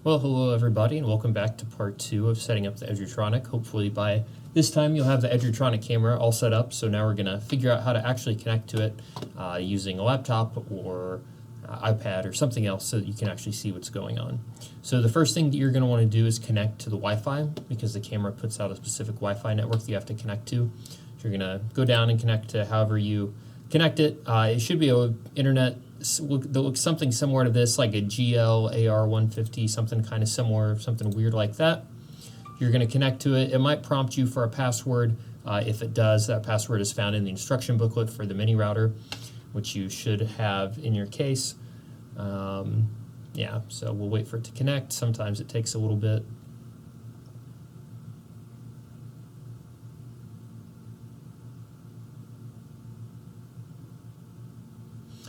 Well, hello everybody, and welcome back to part 2 of setting up the Edgertronic. Hopefully by this time you'll have the Edgertronic camera all set up, so now we're going to figure out how to actually connect to it using a laptop or iPad or something else so that you can actually see what's going on. So the first thing that you're going to want to do is connect to the Wi-Fi, because the camera puts out a specific Wi-Fi network that you have to connect to. So you're going to go down and connect to however you connect it. It should be an internet that looks something similar to this, like a GL AR150, something kind of similar, something weird like that. You're going to connect to it. It might prompt you for a password. If it does, that password is found in the instruction booklet for the mini router, which you should have in your case. Yeah, so we'll wait for it to connect. Sometimes it takes a little bit.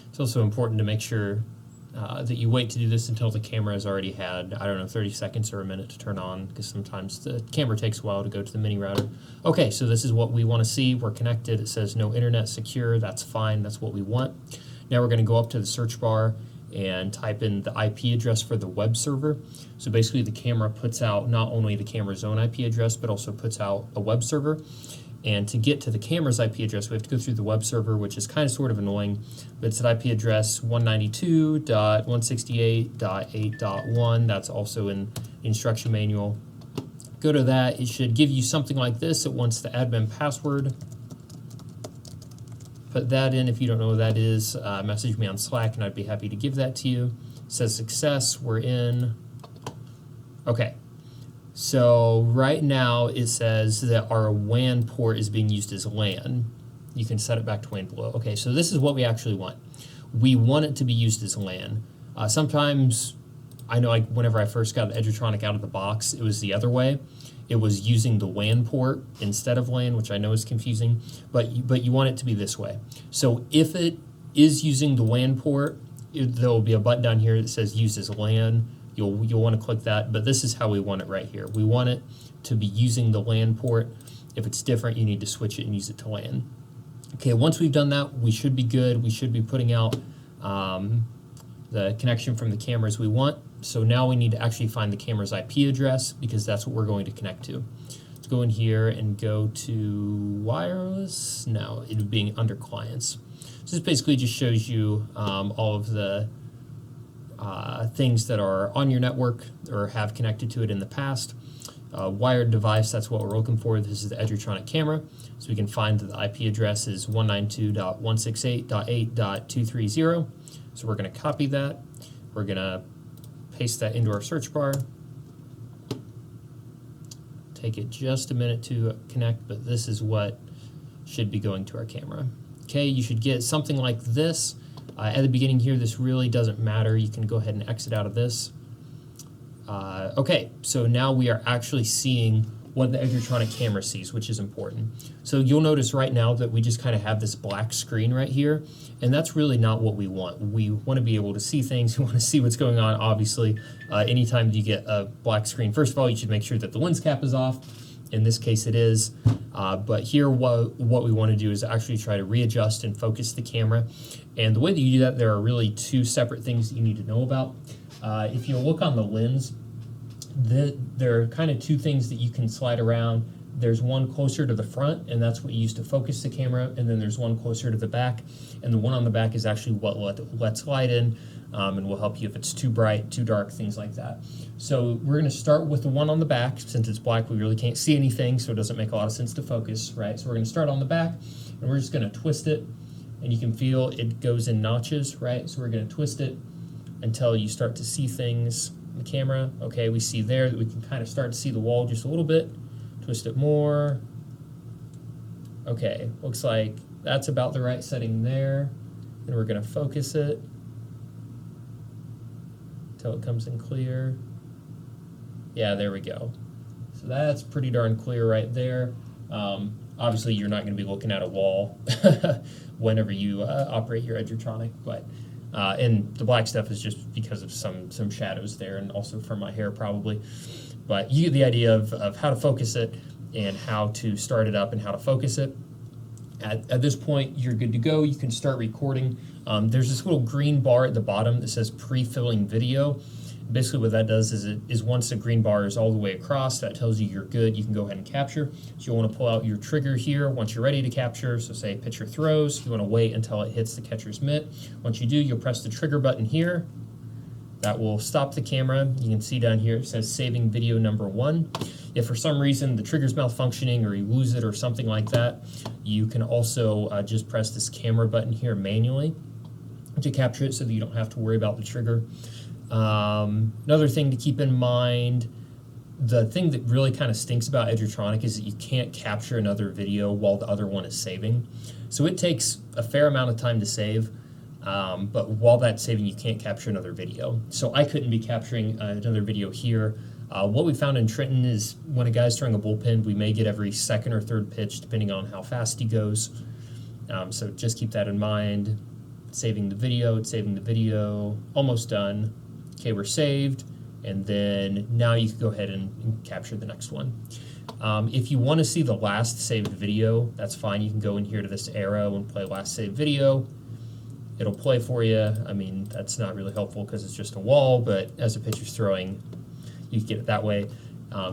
It's also important to make sure that you wait to do this until the camera has already had, I don't know, 30 seconds or a minute to turn on, because sometimes the camera takes a while to go to the mini router. Okay, so this is what we want to see. We're connected. It says no internet secure. That's fine. That's what we want. Now we're going to go up to the search bar and type in the IP address for the web server. So basically the camera puts out not only the camera's own IP address, but also puts out a web server. And to get to the camera's IP address, we have to go through the web server, which is kind of sort of annoying, but it's at IP address 192.168.8.1. That's also in the instruction manual. Go to that. It should give you something like this. It wants the admin password. Put that in. If you don't know what that is, message me on Slack and I'd be happy to give that to you. It says success. We're in. Okay. So right now it says that our WAN port is being used as LAN. You can set it back to WAN below. Okay, so this is what we actually want. We want it to be used as LAN. Sometimes, I know whenever I first got the Edgertronic out of the box, it was the other way. It was using the WAN port instead of LAN, which I know is confusing, but you want it to be this way. So if it is using the WAN port, there will be a button down here that says use as LAN. You'll want to click that, but this is how we want it right here. We want it to be using the LAN port. If it's different, you need to switch it and use it to LAN. Okay, once we've done that, we should be good. We should be putting out the connection from the cameras we want. So now we need to actually find the camera's IP address, because that's what we're going to connect to. Let's go in here and go to wireless. No, it would be under clients. So this basically just shows you all of the things that are on your network or have connected to it in the past. Wired device, that's what we're looking for. This is the Edgertronic camera. So we can find that the IP address is 192.168.8.230. So we're going to copy that. We're going to paste that into our search bar. Take it just a minute to connect, but this is what should be going to our camera. Okay, you should get something like this. At the beginning here, this really doesn't matter. You can go ahead and exit out of this. Okay, so now we are actually seeing what the Edgertronic camera sees, which is important. So you'll notice right now that we just kind of have this black screen right here, and that's really not what we want. We want to be able to see things. We want to see what's going on, obviously. Anytime you get a black screen, first of all, you should make sure that the lens cap is off. In this case it is, but here what we want to do is actually try to readjust and focus the camera. And the way that you do that, there are really two separate things that you need to know about. If you look on the lens, there are kind of two things that you can slide around. There's one closer to the front, and that's what you use to focus the camera, and then there's one closer to the back, and the one on the back is actually what lets light in, and will help you if it's too bright, too dark, things like that. So we're going to start with the one on the back. Since it's black, we really can't see anything, so it doesn't make a lot of sense to focus, right? So we're going to start on the back, and we're just going to twist it, and you can feel it goes in notches, right? So we're going to twist it until you start to see things in the camera. Okay, we see there that we can kind of start to see the wall just a little bit. Twist it more. Okay, looks like that's about the right setting there. And we're going to focus it until it comes in clear. Yeah, there we go. So that's pretty darn clear right there. Obviously, you're not going to be looking at a wall whenever you operate your Edgertronic, but and the black stuff is just because of some shadows there, and also from my hair probably. But you get the idea of how to focus it and how to start it up and how to focus it. At this point, you're good to go. You can start recording. There's this little green bar at the bottom that says pre-filling video. Basically what that does is once the green bar is all the way across, that tells you you're good, you can go ahead and capture. So you'll want to pull out your trigger here once you're ready to capture. So say pitcher throws, you want to wait until it hits the catcher's mitt. Once you do, you'll press the trigger button here. That will stop the camera. You can see down here it says saving video number 1. If for some reason the trigger's malfunctioning or you lose it or something like that, you can also just press this camera button here manually to capture it so that you don't have to worry about the trigger. Another thing to keep in mind, the thing that really kind of stinks about Edgertronic is that you can't capture another video while the other one is saving. So it takes a fair amount of time to save, but while that's saving, you can't capture another video. So I couldn't be capturing another video here. What we found in Trenton is when a guy's throwing a bullpen, we may get every second or third pitch depending on how fast he goes. So just keep that in mind. Saving the video, it's saving the video, almost done. Okay, we're saved, and then now you can go ahead and capture the next one. If you want to see the last saved video, that's fine. You can go in here to this arrow and play last saved video. It'll play for you. I mean, that's not really helpful because it's just a wall, but as a pitcher's throwing, you can get it that way.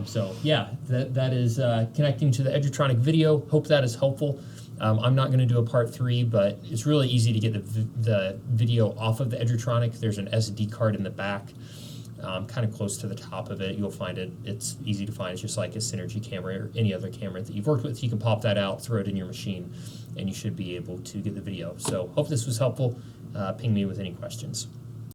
So yeah, that is connecting to the Edgertronic video. Hope that is helpful. I'm not going to do a part 3, but it's really easy to get the video off of the Edgertronic. There's an SD card in the back, kind of close to the top of it. You'll find it. It's easy to find. It's just like a Synergy camera or any other camera that you've worked with. You can pop that out, throw it in your machine, and you should be able to get the video. So hope this was helpful. Ping me with any questions.